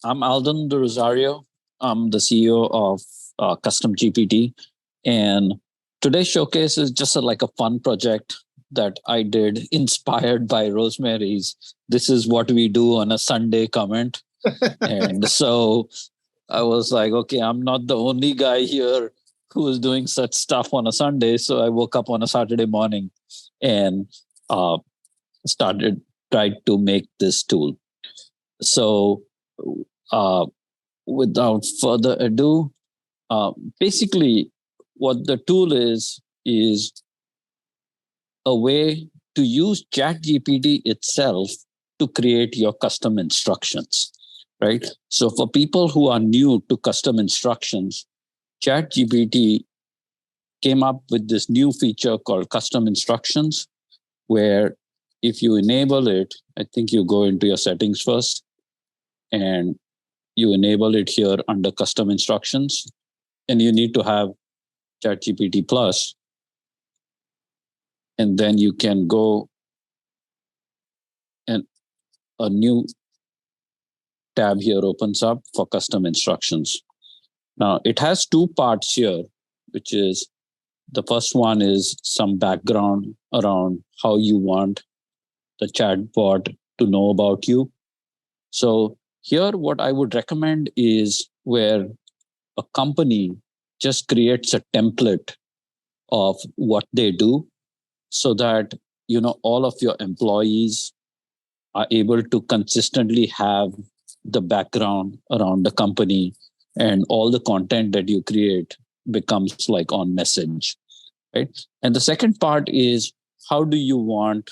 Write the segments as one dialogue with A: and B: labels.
A: I'm Alden de Rosario. I'm the CEO of Custom GPT. And today's showcase is just like a fun project that I did inspired by Rosemary's "This is what we do on a Sunday" comment. And so I was like, okay, I'm not the only guy here who is doing such stuff on a Sunday. So I woke up on a Saturday morning and uh, started, tried to make this tool. So uh, without further ado, uh, basically what the tool is a way to use ChatGPT itself to create your custom instructions, right? So for people who are new to custom instructions, ChatGPT came up with this new feature called custom instructions, where if you enable it, I think you go into your settings first and you enable it here under custom instructions, and you need to have ChatGPT Plus, and then you can go and a new tab here opens up for custom instructions. Now it has two parts here, which is the first one is some background around how you want the chatbot to know about you. So here, what I would recommend is where a company just creates a template of what they do so that all of your employees are able to consistently have the background around the company, and all the content that you create becomes like on message, right? And the second part is, how do you want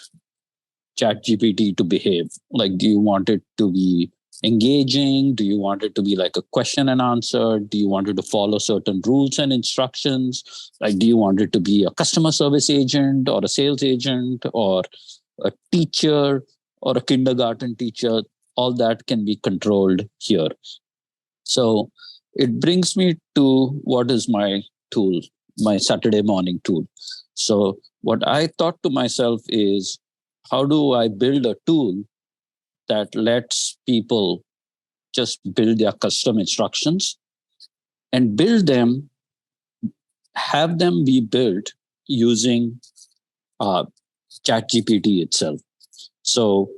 A: ChatGPT to behave? Like, do you want it to be engaging? Do you want it to be like a question and answer? Do you want it to follow certain rules and instructions? Like, do you want it to be a customer service agent or a sales agent or a teacher or a kindergarten teacher? All that can be controlled here. So it brings me to what is my tool, my Saturday morning tool. So what I thought to myself is, how do I build a tool that lets people just build their custom instructions and build them, have them be built using ChatGPT itself? So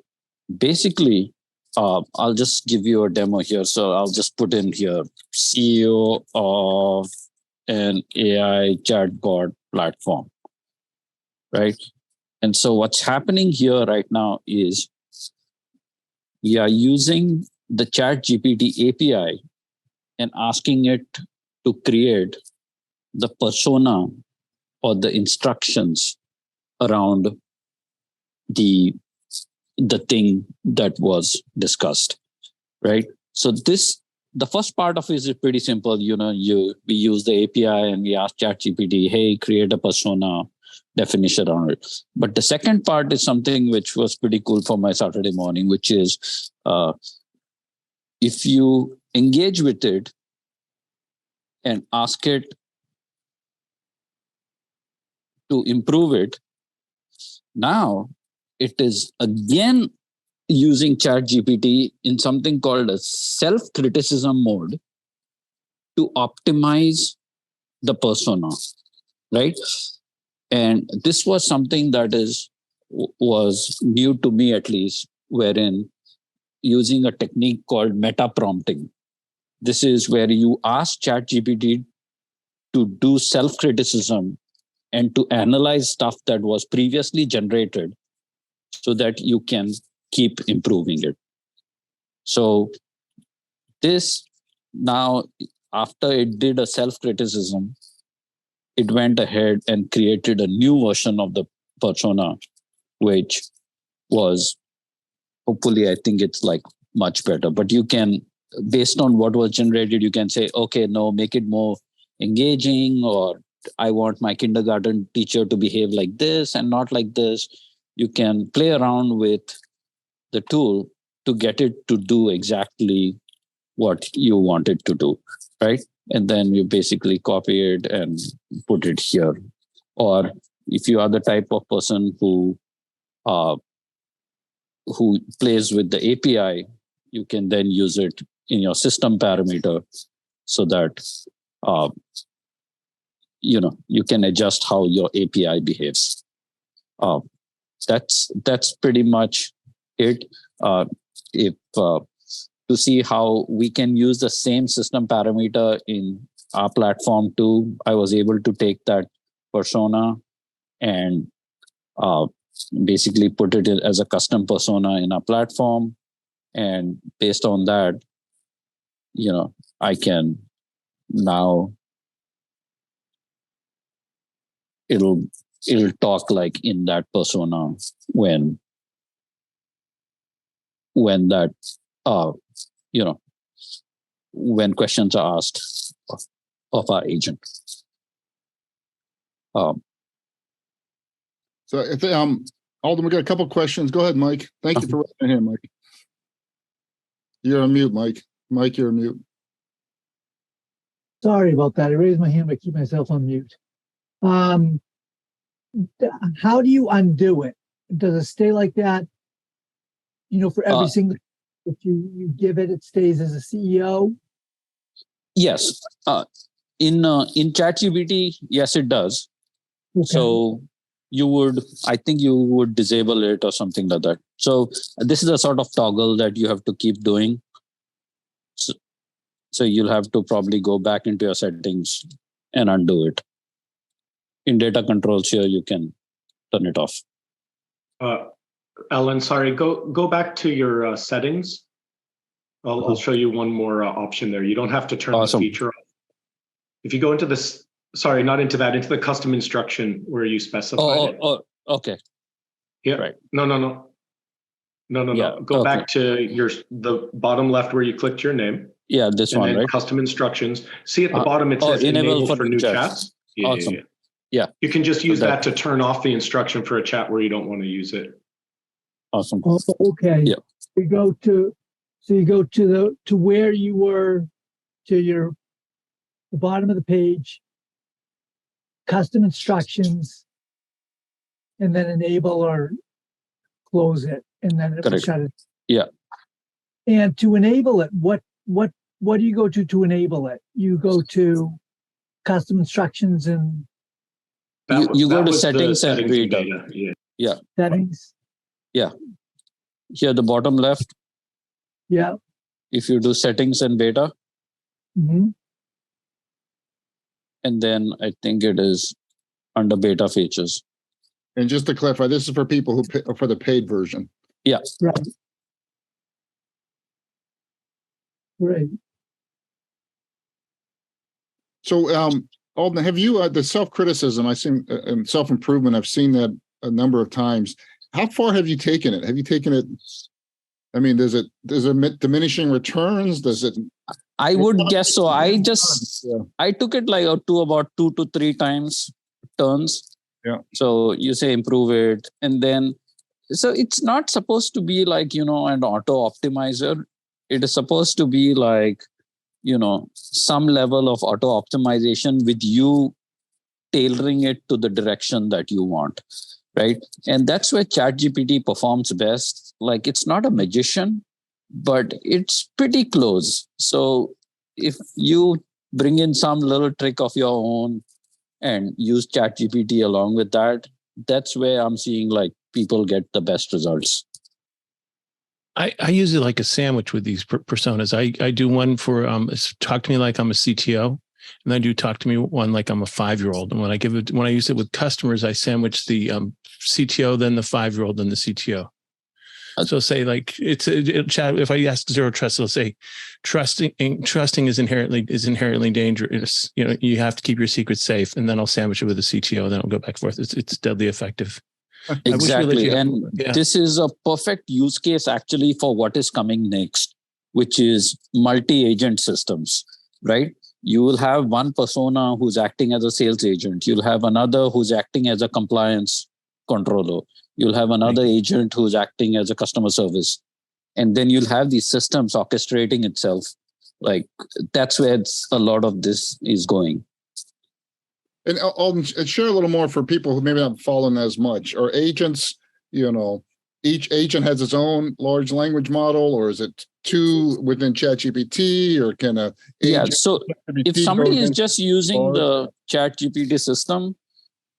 A: basically, I'll just give you a demo here. So I'll just put in here CEO of an AI chatbot platform, right? And so what's happening here right now is we are using the ChatGPT API and asking it to create the persona or the instructions around the the thing that was discussed, right? So the first part of it is pretty simple. We use the API and we ask ChatGPT, hey, create a persona definition on it. But the second part is something which was pretty cool for my Saturday morning, which is if you engage with it and ask it to improve it, now it is again using ChatGPT in something called a self-criticism mode to optimize the persona, right? And this was something that was new to me, at least, wherein using a technique called meta prompting. This is where you ask ChatGPT to do self-criticism and to analyze stuff that was previously generated so that you can keep improving it. So this now, after it did a self-criticism, it went ahead and created a new version of the persona, which was, hopefully, I think it's like much better. But you can, based on what was generated, you can say, okay, no, make it more engaging, or I want my kindergarten teacher to behave like this and not like this. You can play around with the tool to get it to do exactly what you want it to do, right? And then you basically copy it and put it here. Or if you are the type of person who plays with the API, you can then use it in your system parameter so that you can adjust how your API behaves. That's pretty much it. If to see how we can use the same system parameter in our platform too, I was able to take that persona and basically put it as a custom persona in our platform. And based on that, I can now it'll talk like in that persona when that when questions are asked of our agent.
B: So if Alden, we got a couple of questions. Go ahead, Mike. Thank you for raising your hand, Mike. You're on mute, Mike. Mike, you're on mute.
C: Sorry about that. I raised my hand, but keep myself on mute. How do you undo it? Does it stay like that? For every single, if you give it, it stays as a CEO?
A: Yes. In ChatGPT, yes, it does. Okay. So I think you would disable it or something like that. So this is a sort of toggle that you have to keep doing. So you'll have to probably go back into your settings and undo it. In data controls here, you can turn it off.
D: Ellen, sorry, go back to your settings. I'll show you one more option there. You don't have to turn the feature off. If you go into this, sorry, not into that, into the custom instruction where you specify it.
A: Oh, okay.
D: Yeah.
A: Right.
D: No. Yeah, go back to the bottom left where you clicked your name.
A: Yeah, this one,
D: and then
A: right?
D: Custom instructions. See at the bottom it says enable for new chats.
A: Awesome. Yeah.
D: You can just use that to turn off the instruction for a chat where you don't want to use it.
A: Awesome.
C: Oh, okay.
A: Yeah.
C: You go to where you were, to the bottom of the page, custom instructions, and then enable or close it, and then it will shut it.
A: Yeah.
C: And to enable it, what do you go to enable it? You go to custom instructions and
A: you go to settings and data. Yeah.
C: Settings.
A: Yeah. Here, the bottom left.
C: Yeah.
A: If you do settings and beta.
C: Mm-hmm.
A: And then I think it is under beta features.
B: And just to clarify, this is for people who pay for the paid version.
A: Yeah.
C: Right. Right.
B: So, Alden, have you the self-criticism? I've seen self-improvement. I've seen that a number of times. How far have you taken it? Have you taken it? I mean, does it diminishing returns? Does it?
A: I would guess so. I took it like to about 2 to 3 times turns.
B: Yeah.
A: So you say improve it, and then so it's not supposed to be like an auto optimizer. It is supposed to be like some level of auto optimization with you tailoring it to the direction that you want, right? And that's where ChatGPT performs best. Like, it's not a magician, but it's pretty close. So if you bring in some little trick of your own and use ChatGPT along with that, that's where I'm seeing like people get the best results.
E: I use it like a sandwich with these personas. I do one for talk to me like I'm a CTO, and I do talk to me one like I'm a 5-year-old. And when I use it with customers, I sandwich the CTO, then the 5-year-old, then the CTO. So say like if I ask zero trust, it'll say trusting is inherently dangerous. You have to keep your secrets safe, and then I'll sandwich it with a CTO, then I'll go back and forth. It's deadly effective.
A: Exactly. And this is a perfect use case actually for what is coming next, which is multi-agent systems, right? You will have one persona who's acting as a sales agent. You'll have another who's acting as a compliance controller. You'll have another agent who's acting as a customer service. And then you'll have these systems orchestrating itself. Like, that's where a lot of this is going.
B: And Alden, share a little more for people who maybe not following as much. Are agents, each agent has its own large language model, or is it two within ChatGPT, or can a agent
A: So if somebody is just using the ChatGPT system,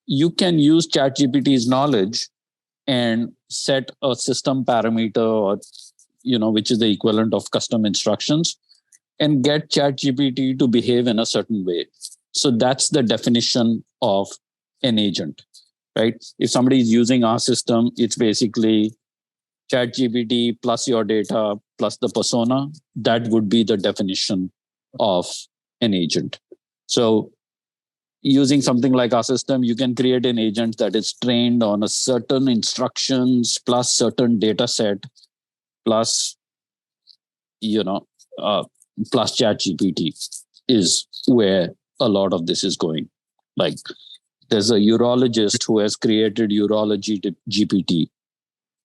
A: you can use ChatGPT's knowledge and set a system parameter, or which is the equivalent of custom instructions, and get ChatGPT to behave in a certain way. So that's the definition of an agent, right? If somebody is using our system, it's basically ChatGPT plus your data plus the persona. That would be the definition of an agent. So using something like our system, you can create an agent that is trained on a certain instructions plus certain data set plus, plus ChatGPT is where a lot of this is going. Like there's a urologist who has created urology GPT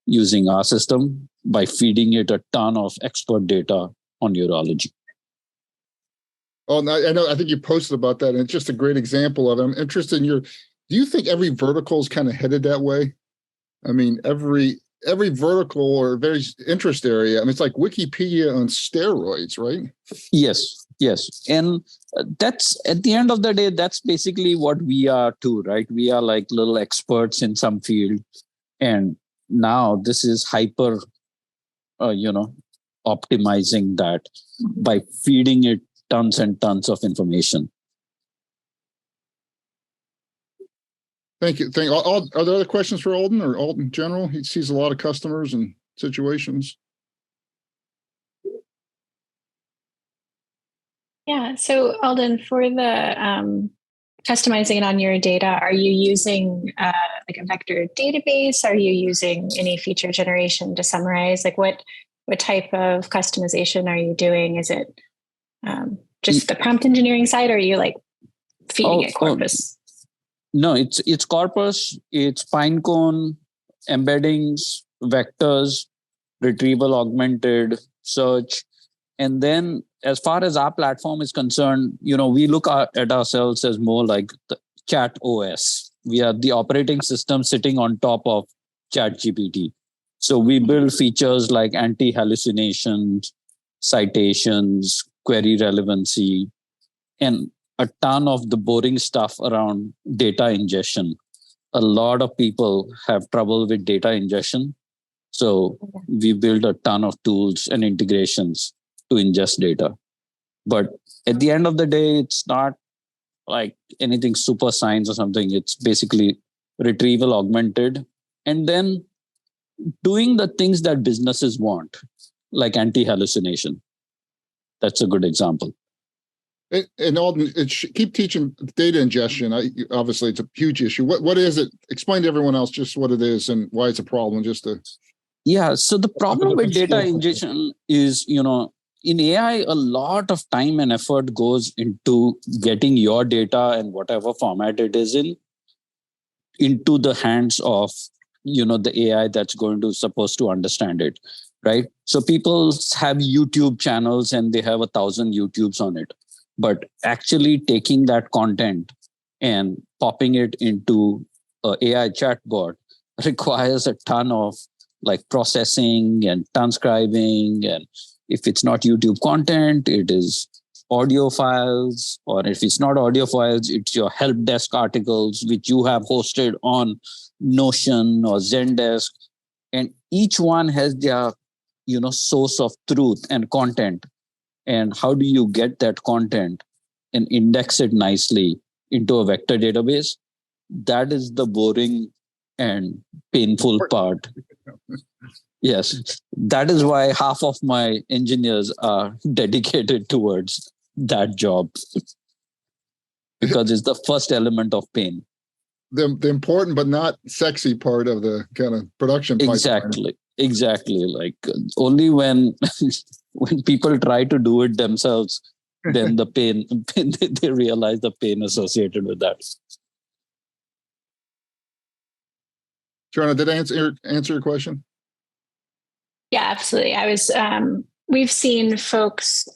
A: using our system by feeding it a ton of expert data on urology.
B: Oh, I know. I think you posted about that, and it's just a great example of it. I'm interested in do you think every vertical is kind of headed that way? I mean, every vertical or very interest area. I mean, it's like Wikipedia on steroids, right?
A: Yes. And that's, at the end of the day, that's basically what we are too, right? We are like little experts in some field. And now this is hyper, optimizing that by feeding it tons and tons of information.
B: Thank you. Are there other questions for Alden, or Alden in general? He sees a lot of customers and situations.
F: Yeah. So Alden, for the customizing it on your data, are you using like a vector database? Are you using any feature generation to summarize? Like what type of customization are you doing? Is it just the prompt engineering side, or are you like feeding it corpus?
A: No, it's corpus, it's pinecone, embeddings, vectors, retrieval augmented search. And then as far as our platform is concerned, we look at ourselves as more like the Chat OS. We are the operating system sitting on top of ChatGPT. So we build features like anti-hallucinations, citations, query relevancy, and a ton of the boring stuff around data ingestion. A lot of people have trouble with data ingestion. So we build a ton of tools and integrations to ingest data. But at the end of the day, it's not like anything super science or something. It's basically retrieval augmented, and then doing the things that businesses want, like anti-hallucination. That's a good example.
B: And Alden, keep teaching data ingestion. Obviously, it's a huge issue. What is it? Explain to everyone else just what it is and why it's a problem.
A: So the problem with data ingestion is, in AI, a lot of time and effort goes into getting your data and whatever format it is into the hands of, the AI that's supposed to understand it, right? So people have YouTube channels and they have 1,000 YouTubes on it. But actually taking that content and popping it into an AI chatbot requires a ton of like processing and transcribing. And if it's not YouTube content, it is audio files. Or if it's not audio files, it's your help desk articles, which you have hosted on Notion or Zendesk. And each one has their, source of truth and content. And how do you get that content and index it nicely into a vector database? That is the boring and painful part. Yes, that is why half of my engineers are dedicated towards that job, because it's the first element of pain.
B: The important but not sexy part of the kind of production pipeline.
A: Exactly. Like only when people try to do it themselves, then the pain they realize the pain associated with that.
B: Charna, did I answer your question?
F: Yeah, absolutely. I was. We've seen folks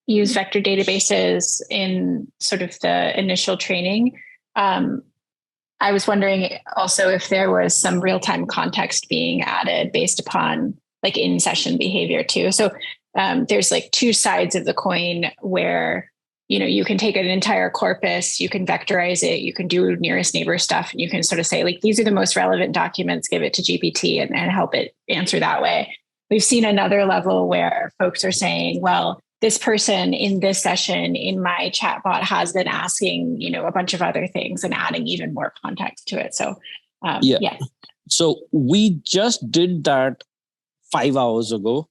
F: use vector databases in sort of the initial training. I was wondering also if there was some real-time context being added based upon like in-session behavior too. So there's like two sides of the coin where, you can take an entire corpus, you can vectorize it, you can do nearest neighbor stuff, and you can sort of say, like, these are the most relevant documents, give it to GPT and help it answer that way. We've seen another level where folks are saying, well, this person in this session in my chatbot has been asking, a bunch of other things and adding even more context to it. So, yeah.
A: So we just did that 5 hours ago,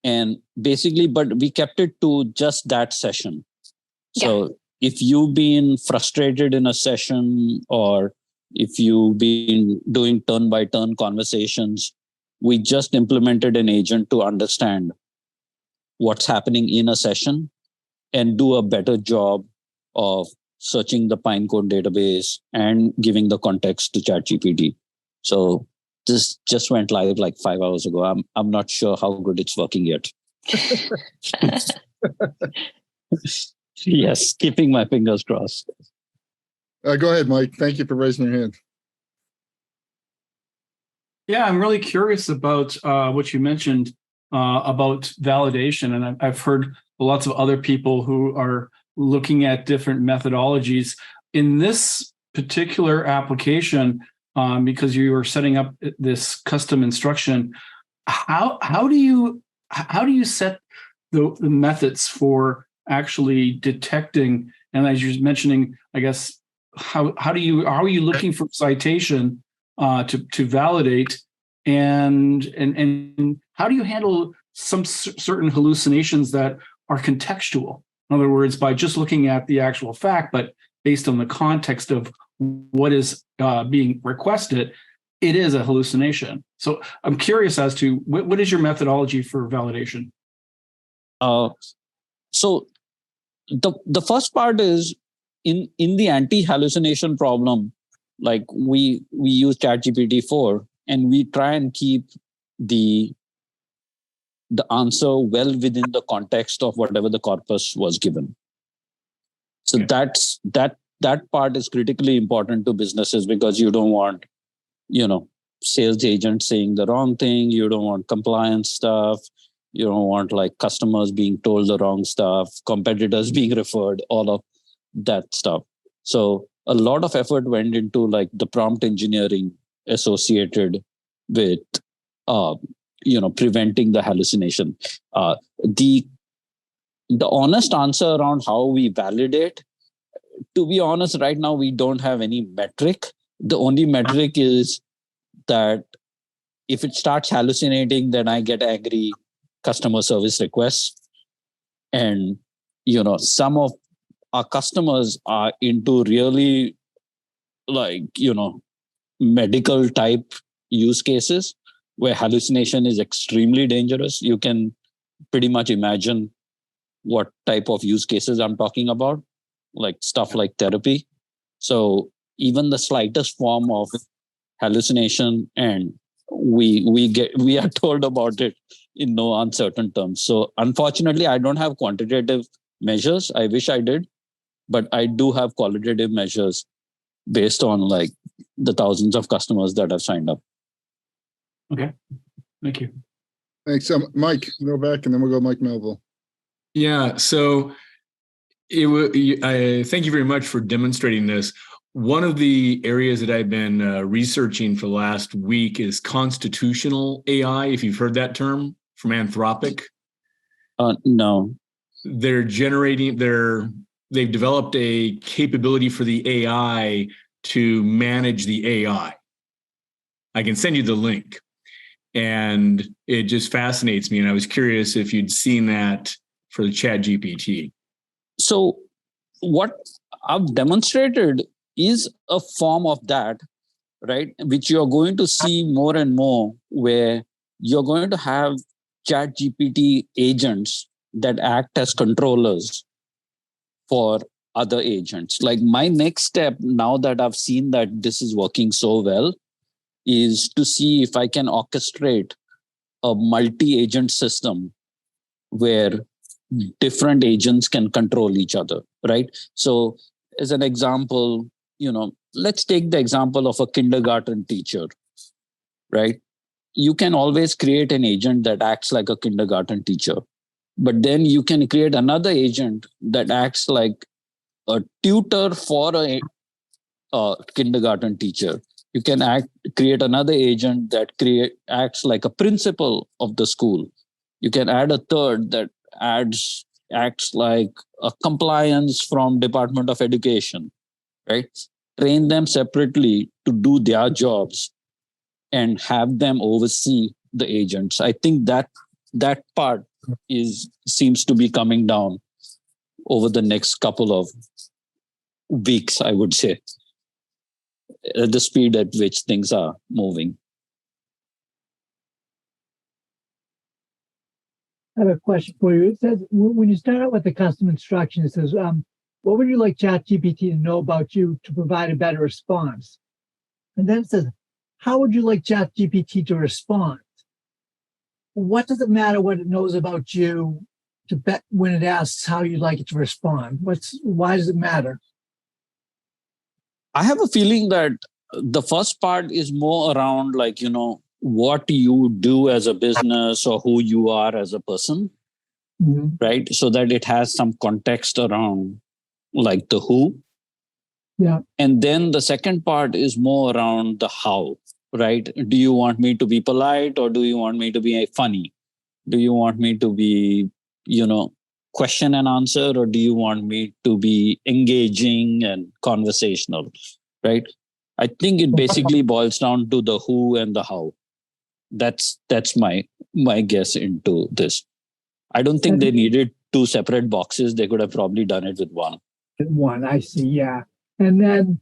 A: and basically, but we kept it to just that session. So if you've been frustrated in a session, or if you've been doing turn by turn conversations, we just implemented an agent to understand what's happening in a session and do a better job of searching the Pinecone database and giving the context to ChatGPT. So this just went live like 5 hours ago. I'm not sure how good it's working yet. Yes, keeping my fingers crossed.
B: Go ahead, Mike. Thank you for raising your hand.
G: Yeah, I'm really curious about what you mentioned about validation. And I've heard lots of other people who are looking at different methodologies. In this particular application, because you are setting up this custom instruction, how do you set the methods for actually detecting? And as you're mentioning, I guess, how are you looking for citation to validate, and how do you handle some certain hallucinations that are contextual? In other words, by just looking at the actual fact, but based on the context of what is being requested, it is a hallucination. So I'm curious as to what is your methodology for validation?
A: So the first part is in the anti-hallucination problem, like we use ChatGPT 4, and we try and keep the answer well within the context of whatever the corpus was given. So that part is critically important to businesses, because you don't want, sales agents saying the wrong thing. You don't want compliance stuff. You don't want like customers being told the wrong stuff, competitors being referred, all of that stuff. So a lot of effort went into like the prompt engineering associated with, preventing the hallucination. The honest answer around how we validate, to be honest, right now, we don't have any metric. The only metric is that if it starts hallucinating, then I get angry customer service requests. And, some of our customers are into really like, medical type use cases where hallucination is extremely dangerous. You can pretty much imagine what type of use cases I'm talking about, like stuff like therapy. So even the slightest form of hallucination, and we are told about it in no uncertain terms. So unfortunately, I don't have quantitative measures. I wish I did, but I do have qualitative measures based on like the thousands of customers that have signed up.
G: Okay, thank you.
B: Thanks. Mike, go back, and then we'll go Mike Melville.
H: Yeah, so I thank you very much for demonstrating this. One of the areas that I've been researching for the last week is constitutional AI, if you've heard that term from Anthropic.
A: No.
H: They've developed a capability for the AI to manage the AI. I can send you the link. And it just fascinates me. And I was curious if you'd seen that for the ChatGPT.
A: So what I've demonstrated is a form of that, right? Which you're going to see more and more, where you're going to have ChatGPT agents that act as controllers for other agents. Like my next step, now that I've seen that this is working so well, is to see if I can orchestrate a multi-agent system where different agents can control each other, right? So as an example, let's take the example of a kindergarten teacher, right? You can always create an agent that acts like a kindergarten teacher, but then you can create another agent that acts like a tutor for a kindergarten teacher. You can create another agent that acts like a principal of the school. You can add a third that acts like a compliance from Department of Education, right? Train them separately to do their jobs and have them oversee the agents. I think that part seems to be coming down over the next couple of weeks, I would say, at the speed at which things are moving.
C: I have a question for you. It says, when you start out with the custom instruction, it says, what would you like ChatGPT to know about you to provide a better response? And then it says, how would you like ChatGPT to respond? What does it matter what it knows about you when it asks how you'd like it to respond? Why does it matter?
A: I have a feeling that the first part is more around what you do as a business or who you are as a person, right? So that it has some context around like the who.
C: Yeah.
A: And then the second part is more around the how, right? Do you want me to be polite or do you want me to be funny? Do you want me to be, question and answer, or do you want me to be engaging and conversational, right? I think it basically boils down to the who and the how. That's my guess into this. I don't think they needed two separate boxes. They could have probably done it with one.
C: One, I see, yeah. And then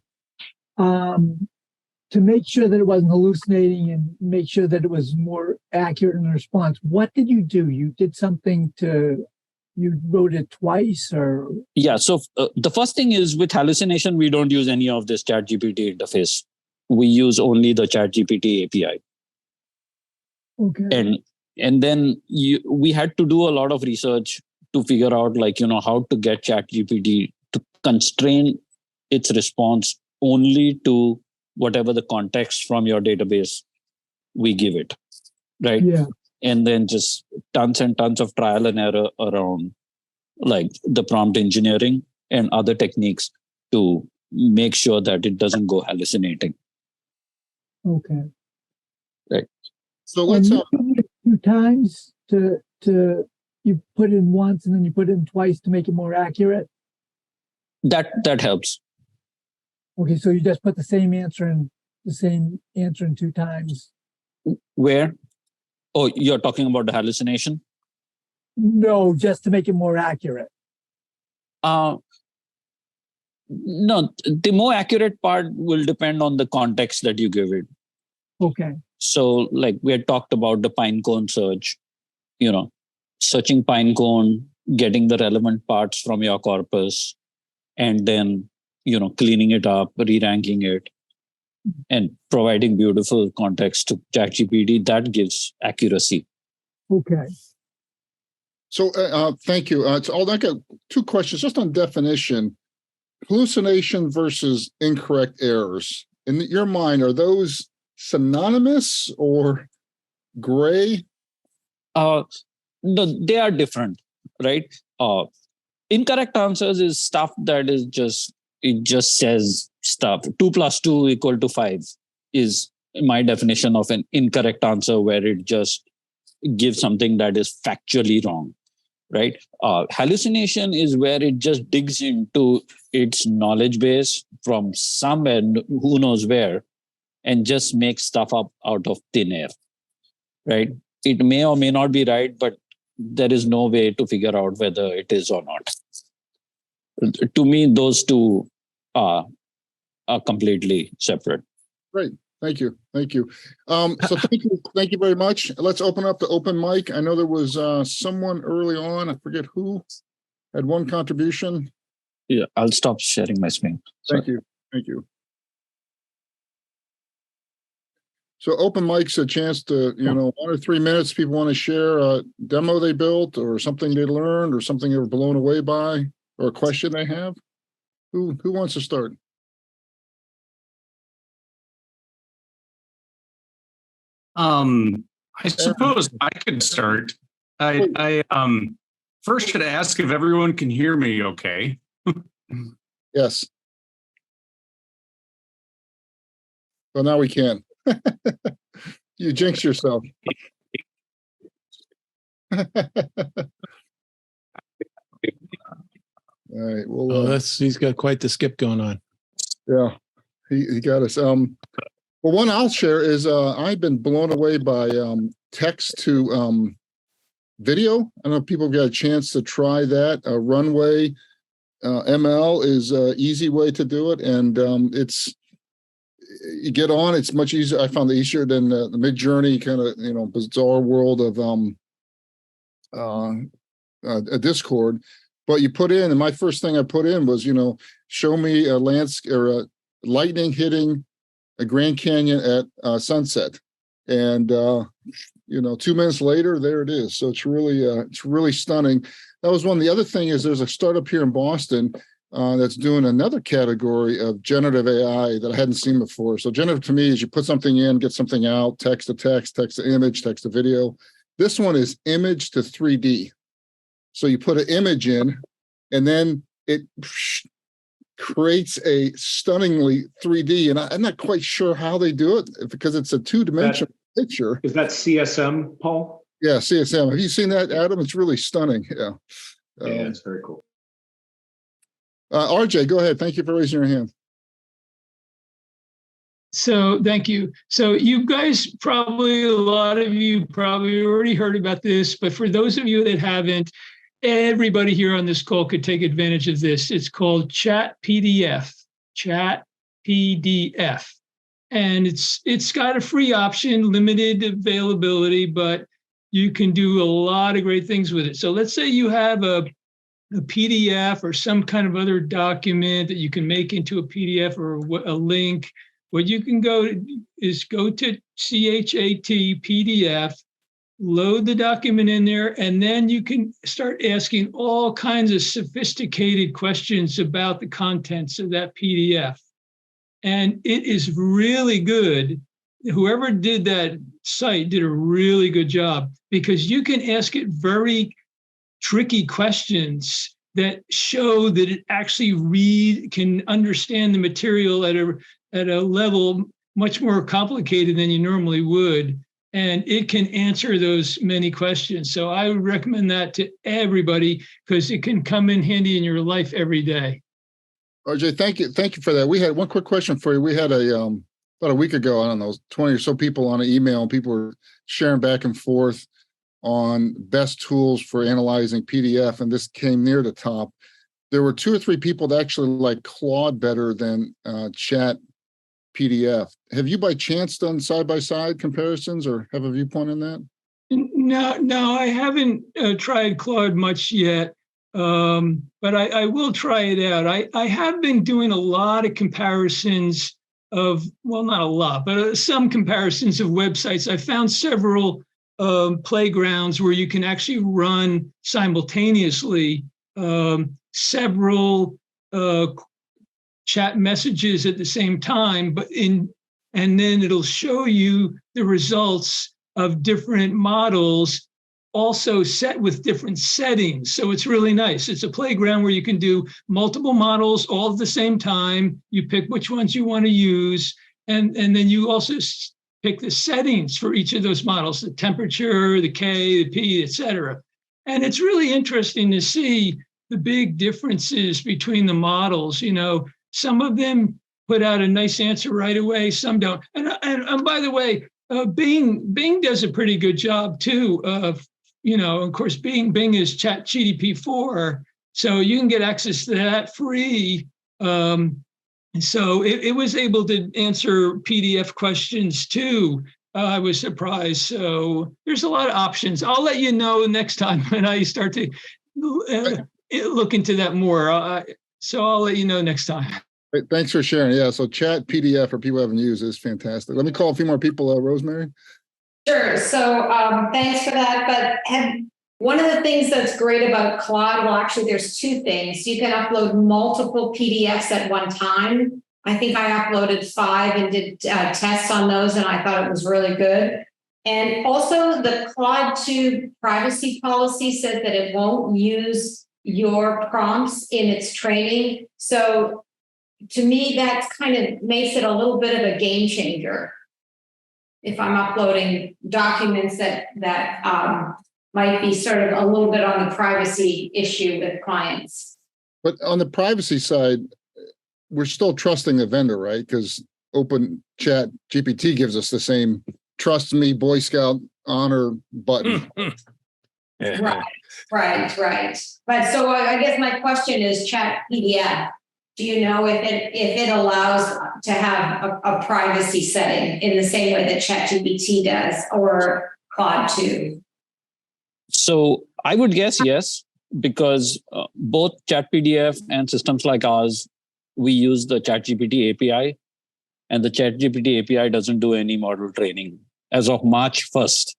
C: to make sure that it wasn't hallucinating and make sure that it was more accurate in the response, what did you do? You did something you wrote it twice or?
A: Yeah, so the first thing is with hallucination, we don't use any of this ChatGPT interface. We use only the ChatGPT API.
C: Okay.
A: And then we had to do a lot of research to figure out how to get ChatGPT to constrain its response only to whatever the context from your database we give it, right?
C: Yeah.
A: And then just tons and tons of trial and error around like the prompt engineering and other techniques to make sure that it doesn't go hallucinating.
C: Okay.
A: Right.
B: So let's
C: you put it 2 times to you put it in once and then you put it in twice to make it more accurate.
A: That helps.
C: Okay, so you just put the same answer in 2 times.
A: Where? Oh, you're talking about the hallucination?
C: No, just to make it more accurate.
A: No, the more accurate part will depend on the context that you give it.
C: Okay.
A: So like we had talked about the pine cone search, searching pine cone, getting the relevant parts from your corpus, and then, cleaning it up, re-ranking it, and providing beautiful context to ChatGPT, that gives accuracy.
C: Okay.
B: So thank you. I got 2 questions just on definition. Hallucination versus incorrect errors. In your mind, are those synonymous or gray?
A: No, they are different, right? Incorrect answers is stuff that is it just says stuff. 2 + 2 = 5 is my definition of an incorrect answer, where it just gives something that is factually wrong, right? Hallucination is where it just digs into its knowledge base from somewhere, who knows where, and just makes stuff up out of thin air, right? It may or may not be right, but there is no way to figure out whether it is or not. To me, those two are completely separate.
B: Great. Thank you. So thank you very much. Let's open up the open mic. I know there was someone early on, I forget who, had one contribution.
A: Yeah, I'll stop sharing my screen.
B: Thank you. So open mic's a chance to, 1 or 3 minutes, people want to share a demo they built or something they learned or something they were blown away by or a question they have. Who wants to start?
I: I suppose I could start. I first should ask if everyone can hear me okay.
B: Yes. Well, now we can. You jinxed yourself. All right. Well,
E: he's got quite the skip going on.
B: Yeah, he got us. Well, one I'll share is I've been blown away by text to video. I don't know if people have got a chance to try that. Runway ML is an easy way to do it, and it's you get on. It's much easier. I found it easier than the Mid-Journey kind of bizarre world of a Discord. But you put in, and my first thing I put in was, show me a landscape or a lightning hitting a Grand Canyon at sunset, and 2 minutes later, there it is. So it's really stunning. That was one. The other thing is there's a startup here in Boston that's doing another category of generative AI that I hadn't seen before. So generative to me is you put something in, get something out, text to text, text to image, text to video. This one is image to 3D. So you put an image in, and then it creates a stunningly 3D. And I'm not quite sure how they do it because it's a two-dimensional picture.
D: Is that CSM, Paul?
B: Yeah, CSM. Have you seen that, Adam? It's really stunning. Yeah.
D: Yeah, it's very cool.
B: RJ, go ahead. Thank you for raising your hand.
J: So thank you. So you guys a lot of you probably already heard about this, but for those of you that haven't, everybody here on this call could take advantage of this. It's called ChatPDF. ChatPDF. And it's got a free option, limited availability, but you can do a lot of great things with it. So let's say you have a PDF or some kind of other document that you can make into a PDF or a link. What you can go to ChatPDF, load the document in there, and then you can start asking all kinds of sophisticated questions about the contents of that PDF. And it is really good. Whoever did that site did a really good job because you can ask it very tricky questions that show that it actually can understand the material at a level much more complicated than you normally would. And it can answer those many questions. So I would recommend that to everybody because it can come in handy in your life every day.
B: RJ, thank you for that. We had one quick question for you. We had about a week ago, I don't know, 20 or so people on an email, and people were sharing back and forth on best tools for analyzing PDF, and this came near the top. There were 2 or 3 people that actually like Claude better than ChatPDF. Have you by chance done side-by-side comparisons or have a viewpoint on that?
J: No, I haven't tried Claude much yet, but I will try it out. I have been doing a lot of comparisons of, well, not a lot, but some comparisons of websites. I found several playgrounds where you can actually run simultaneously several chat messages at the same time, and then it'll show you the results of different models also set with different settings. So it's really nice. It's a playground where you can do multiple models all at the same time. You pick which ones you want to use, and then you also pick the settings for each of those models, the temperature, the K, the P, et cetera. And it's really interesting to see the big differences between the models. Some of them put out a nice answer right away, some don't. And by the way, Bing does a pretty good job too. Of course, Bing is ChatGPT 4, so you can get access to that free. And so it was able to answer PDF questions too. I was surprised. So there's a lot of options. I'll let you know next time when I start to look into that more. So I'll let you know next time.
B: Great. Thanks for sharing. Yeah, so ChatPDF for people who haven't used is fantastic. Let me call a few more people. Rosemary?
K: Sure. So thanks for that. But one of the things that's great about Claude, well, actually, there's 2 things. You can upload multiple PDFs at one time. I think I uploaded 5 and did tests on those, and I thought it was really good. And also the Claude 2 privacy policy says that it won't use your prompts in its training. So to me, that kind of makes it a little bit of a game changer. If I'm uploading documents that might be sort of a little bit on the privacy issue with clients.
B: But on the privacy side, we're still trusting the vendor, right? Because Open Chat GPT gives us the same trust me, Boy Scout honor button.
K: Right. But so I guess my question is Chat PDF. Do you know if it allows to have a privacy setting in the same way that ChatGPT does, or Claude 2?
A: So I would guess yes, because both ChatPDF and systems like ours, we use the ChatGPT API, and the ChatGPT API doesn't do any model training as of March 1st.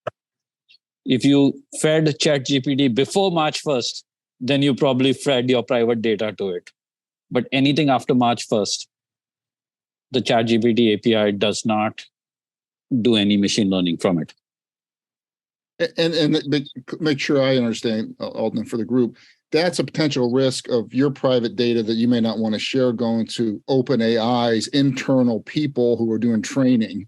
A: If you fed ChatGPT before March 1st, then you probably fed your private data to it. But anything after March 1st, the ChatGPT API does not do any machine learning from it.
B: And make sure I understand, Alden, for the group, that's a potential risk of your private data that you may not want to share going to OpenAI's internal people who are doing training.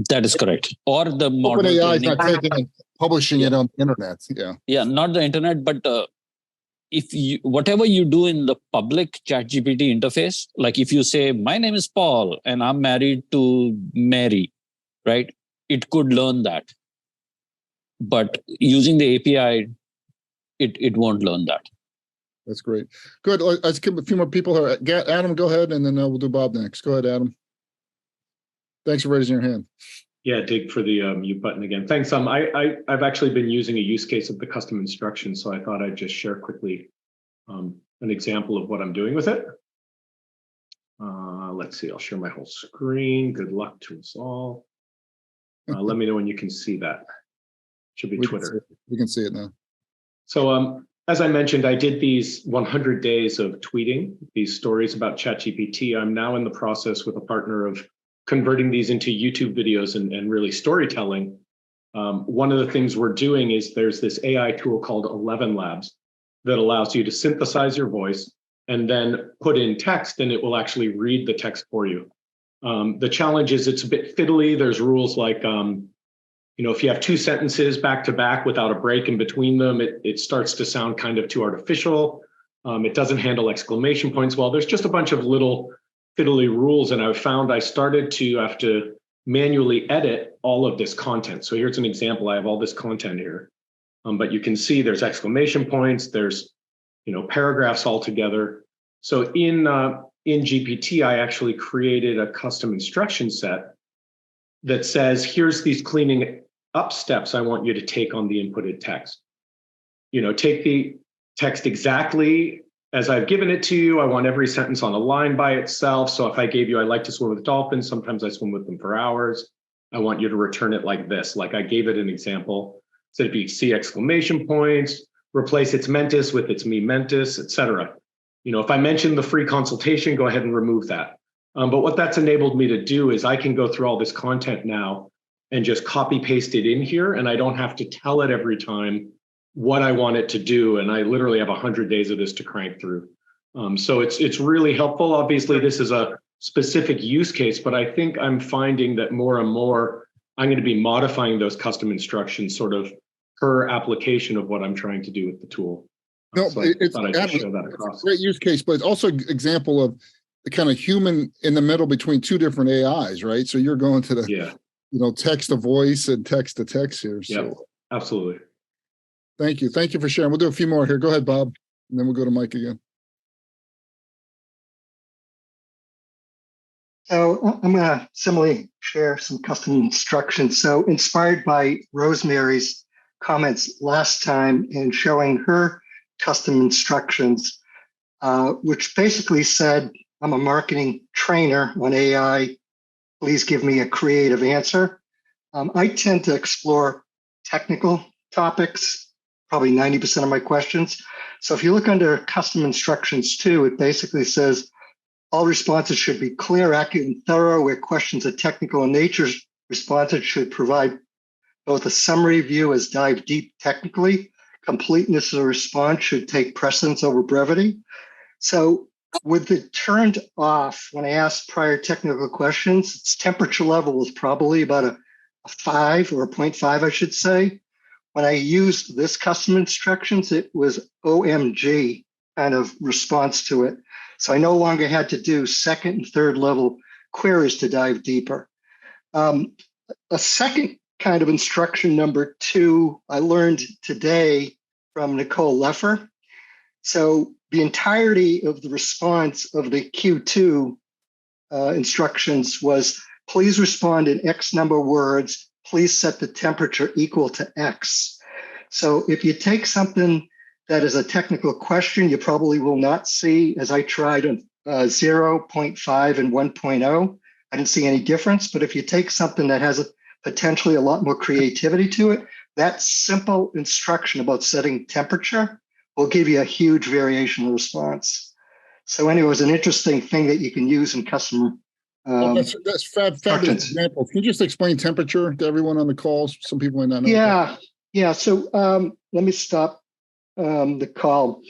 A: That is correct. Or the model
B: OpenAI is
A: training.
B: not taking and publishing it on the internet. Yeah.
A: Yeah, not the internet, but if you, whatever you do in the public ChatGPT interface, like if you say, my name is Paul and I'm married to Mary, right? It could learn that. But using the API, it won't learn that.
B: That's great. Good. Let's give a few more people here. Adam, go ahead, and then we'll do Bob next. Go ahead, Adam. Thanks for raising your hand.
D: Yeah, dig for the mute button again. Thanks. I've actually been using a use case of the custom instruction, so I thought I'd just share quickly an example of what I'm doing with it. Let's see, I'll share my whole screen. Good luck to us all. Let me know when you can see that. Should be Twitter.
B: We can see it now.
D: So as I mentioned, I did these 100 days of tweeting, these stories about ChatGPT. I'm now in the process with a partner of converting these into YouTube videos and really storytelling. One of the things we're doing is there's this AI tool called 11 Labs that allows you to synthesize your voice and then put in text, and it will actually read the text for you. The challenge is it's a bit fiddly. There's rules like, if you have two sentences back to back without a break in between them, it starts to sound kind of too artificial. It doesn't handle exclamation points well. There's just a bunch of little fiddly rules, and I found I started to have to manually edit all of this content. So here's an example. I have all this content here, but you can see there's exclamation points, there's paragraphs all together. So in GPT, I actually created a custom instruction set that says, here's these cleaning up steps I want you to take on the inputted text. Take the text exactly as I've given it to you. I want every sentence on a line by itself. So if I gave you, I like to swim with dolphins, sometimes I swim with them for hours. I want you to return it like this. Like I gave it an example. So if you see exclamation points, replace its mentis with its me mentis, etc. If I mention the free consultation, go ahead and remove that. But what that's enabled me to do is I can go through all this content now and just copy paste it in here. And I don't have to tell it every time what I want it to do. And I literally have 100 days of this to crank through. So it's really helpful. Obviously, this is a specific use case, but I think I'm finding that more and more, I'm going to be modifying those custom instructions sort of per application of what I'm trying to do with the tool.
B: No,
D: So
B: it's
D: a
B: great use case, but it's also an example of the kind of human in the middle between two different AIs, right? So you're going to the text to voice and text to text here. So.
D: Yeah, absolutely.
B: Thank you. Thank you for sharing. We'll do a few more here. Go ahead, Bob, and then we'll go to Mike again.
L: So I'm going to similarly share some custom instructions. So inspired by Rosemary's comments last time and showing her custom instructions, which basically said, I'm a marketing trainer on AI. Please give me a creative answer. I tend to explore technical topics, probably 90% of my questions. So if you look under custom instructions too, it basically says, all responses should be clear, accurate, and thorough. Where questions are technical in nature, responses should provide both a summary view as dive deep technically. Completeness of the response should take precedence over brevity. So with it turned off, when I asked prior technical questions, its temperature level was probably about a 5 or a 0.5, I should say. When I used this custom instructions, it was OMG kind of response to it. So I no longer had to do second and third level queries to dive deeper. A second kind of instruction, number 2, I learned today from Nicole Leffer. So the entirety of the response of the Q2 instructions was, please respond in X number of words. Please set the temperature equal to X. So if you take something that is a technical question, you probably will not see, as I tried on 0, 0.5, and 1.0. I didn't see any difference. But if you take something that has potentially a lot more creativity to it, that simple instruction about setting temperature will give you a huge variation in response. So anyway, it was an interesting thing that you can use in custom.
B: That's fabulous example. Can you just explain temperature to everyone on the calls? Some people might not know.
L: Yeah. So let me stop the call.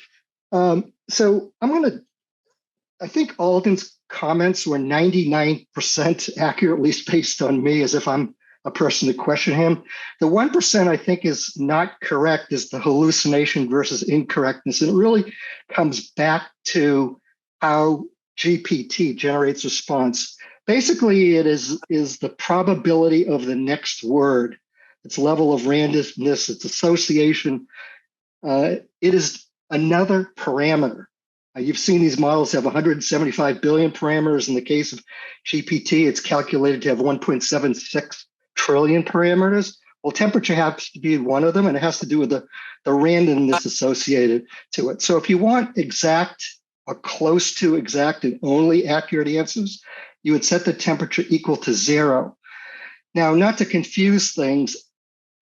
L: So I think Alden's comments were 99% accurate, at least based on me, as if I'm a person to question him. The 1% I think is not correct is the hallucination versus incorrectness. And it really comes back to how GPT generates response. Basically, it is the probability of the next word, its level of randomness, its association. It is another parameter. You've seen these models have 175 billion parameters. In the case of GPT, it's calculated to have 1.76 trillion parameters. Well, temperature happens to be one of them, and it has to do with the randomness associated to it. So if you want exact or close to exact and only accurate answers, you would set the temperature equal to 0. Now, not to confuse things,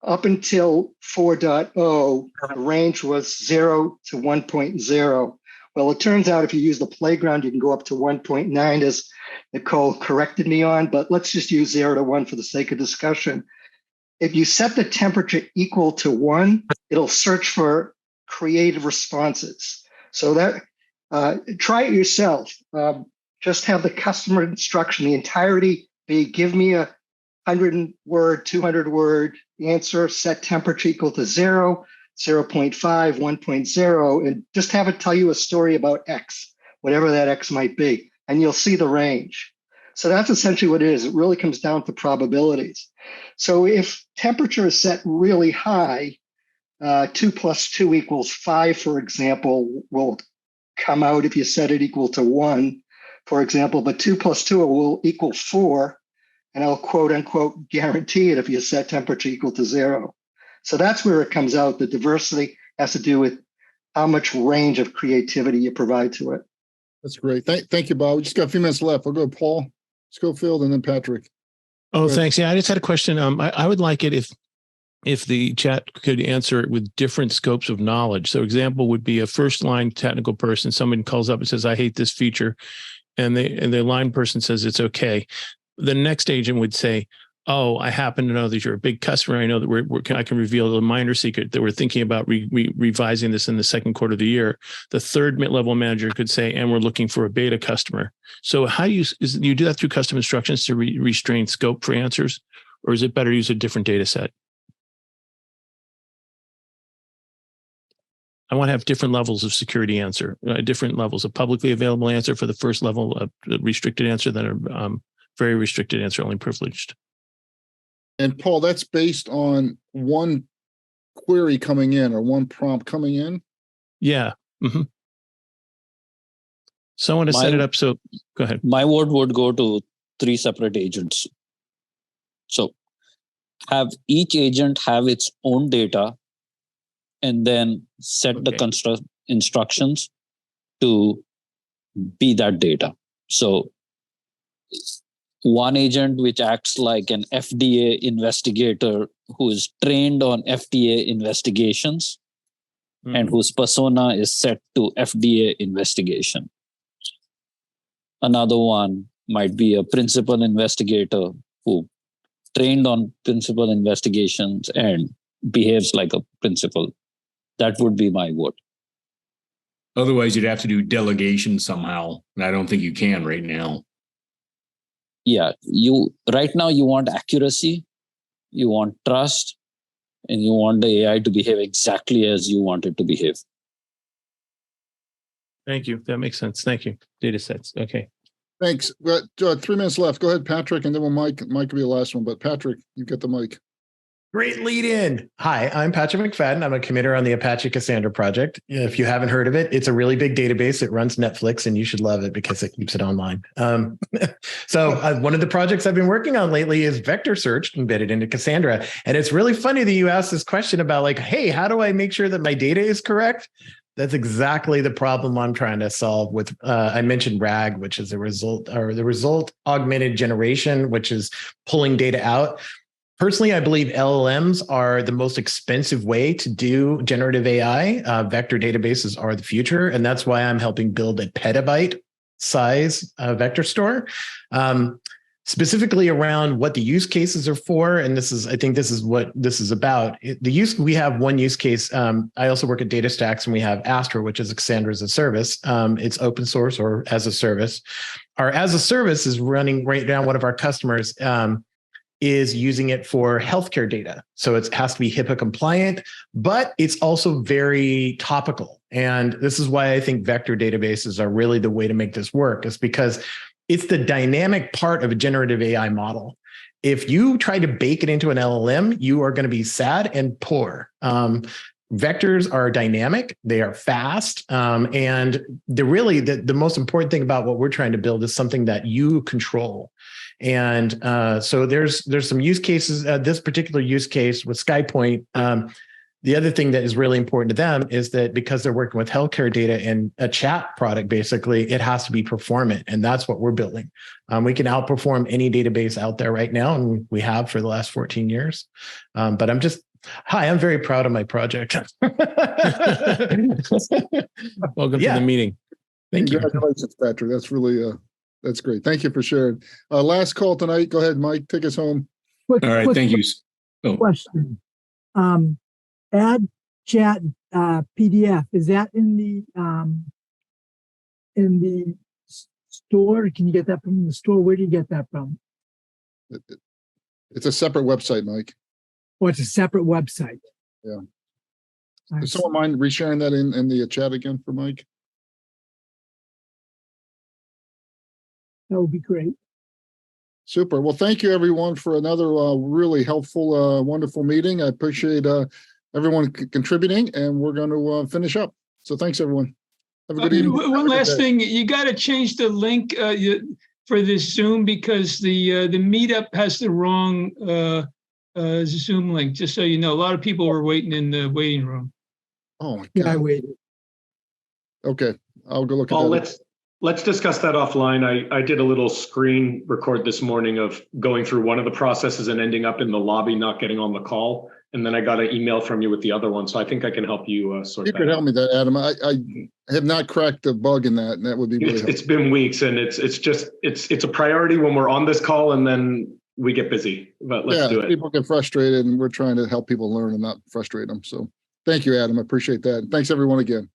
L: up until 4.0, the range was 0 to 1.0. Well, it turns out if you use the playground, you can go up to 1.9, as Nicole corrected me on, but let's just use 0 to 1 for the sake of discussion. If you set the temperature equal to 1, it'll search for creative responses. So that try it yourself. Just have the customer instruction, the entirety be, give me a 100-word, 200-word answer, set temperature equal to 0, 0.5, 1.0, and just have it tell you a story about X, whatever that X might be, and you'll see the range. So that's essentially what it is. It really comes down to probabilities. So if temperature is set really high, 2 plus 2 equals 5, for example, will come out if you set it equal to 1, for example, but 2 plus 2 will equal 4, and I'll quote unquote guarantee it if you set temperature equal to 0. So that's where it comes out. The diversity has to do with how much range of creativity you provide to it.
B: That's great. Thank you, Bob. We just got a few minutes left. We'll go Paul Schofield and then Patrick.
E: Oh, thanks. Yeah, I just had a question. I would like it if the chat could answer it with different scopes of knowledge. So example would be a first line technical person. Someone calls up and says, I hate this feature. And the line person says, it's okay. The next agent would say, oh, I happen to know that you're a big customer. I know that I can reveal a minor secret that we're thinking about revising this in the second quarter of the year. The third level manager could say, and we're looking for a beta customer. So how do you do that through custom instructions to restrain scope for answers? Or is it better to use a different data set? I want to have different levels of security answer, different levels of publicly available answer for the first level, of restricted answer, then a very restricted answer, only privileged.
B: And Paul, that's based on one query coming in or one prompt coming in?
E: Yeah. Mm-hmm. Someone has set it up. So go ahead.
A: My vote would go to 3 separate agents. So have each agent have its own data and then set the instructions to be that data. So one agent which acts like an FDA investigator who is trained on FDA investigations and whose persona is set to FDA investigation. Another one might be a principal investigator who trained on principal investigations and behaves like a principal. That would be my vote.
H: Otherwise, you'd have to do delegation somehow. And I don't think you can right now.
A: Yeah, right now you want accuracy, you want trust, and you want the AI to behave exactly as you want it to behave.
E: Thank you. That makes sense. Thank you. Data sets. Okay.
B: Thanks. But 3 minutes left. Go ahead, Patrick, and then Mike will be the last one. But Patrick, you get the mic.
M: Great lead in. Hi, I'm Patrick McFadden. I'm a committer on the Apache Cassandra project. If you haven't heard of it, it's a really big database. It runs Netflix and you should love it because it keeps it online. So one of the projects I've been working on lately is vector search embedded into Cassandra. And it's really funny that you asked this question about like, hey, how do I make sure that my data is correct? That's exactly the problem I'm trying to solve with, I mentioned RAG, which is the result augmented generation, which is pulling data out. Personally, I believe LLMs are the most expensive way to do generative AI. Vector databases are the future, and that's why I'm helping build a petabyte size vector store, specifically around what the use cases are for. And I think this is what this is about. We have one use case. I also work at DataStax, and we have Astra, which is Cassandra as a service. It's open source or as a service. Our as a service is running right now. One of our customers is using it for healthcare data. So it has to be HIPAA compliant, but it's also very topical. And this is why I think vector databases are really the way to make this work, is because it's the dynamic part of a generative AI model. If you try to bake it into an LLM, you are going to be sad and poor. Vectors are dynamic, they are fast, and they're really the most important thing about what we're trying to build is something that you control. And so there's some use cases. This particular use case with SkyPoint, the other thing that is really important to them is that because they're working with healthcare data and a chat product, basically, it has to be performant. And that's what we're building. We can outperform any database out there right now, and we have for the last 14 years. But I'm very proud of my project.
E: Welcome to the meeting.
M: Thank you.
B: Congratulations, Patrick. That's really, that's great. Thank you for sharing. Last call tonight. Go ahead, Mike. Take us home.
H: All right. Thank you.
C: Question. Add chat PDF. Is that in the store? Can you get that from the store? Where do you get that from?
B: It's a separate website, Mike.
C: Oh, it's a separate website.
B: Yeah. Does someone mind resharing that in the chat again for Mike?
C: That would be great.
B: Super. Well, thank you, everyone, for another really helpful, wonderful meeting. I appreciate everyone contributing, and we're going to finish up. So thanks, everyone. Have a good evening.
J: One last thing. You got to change the link for this Zoom because the meetup has the wrong Zoom link, just so you know. A lot of people were waiting in the waiting room.
B: Oh, my God.
C: Yeah, I waited.
B: Okay. I'll go look at that.
D: Let's discuss that offline. I did a little screen record this morning of going through one of the processes and ending up in the lobby, not getting on the call. And then I got an email from you with the other one. So I think I can help you sort that out. You could
B: help me that, Adam. I have not cracked the bug in that, and that would be really helpful.
D: It's been weeks, and it's a priority when we're on this call, and then we get busy. But let's do it.
B: People get frustrated, and we're trying to help people learn and not frustrate them. So thank you, Adam. I appreciate that. Thanks, everyone, again.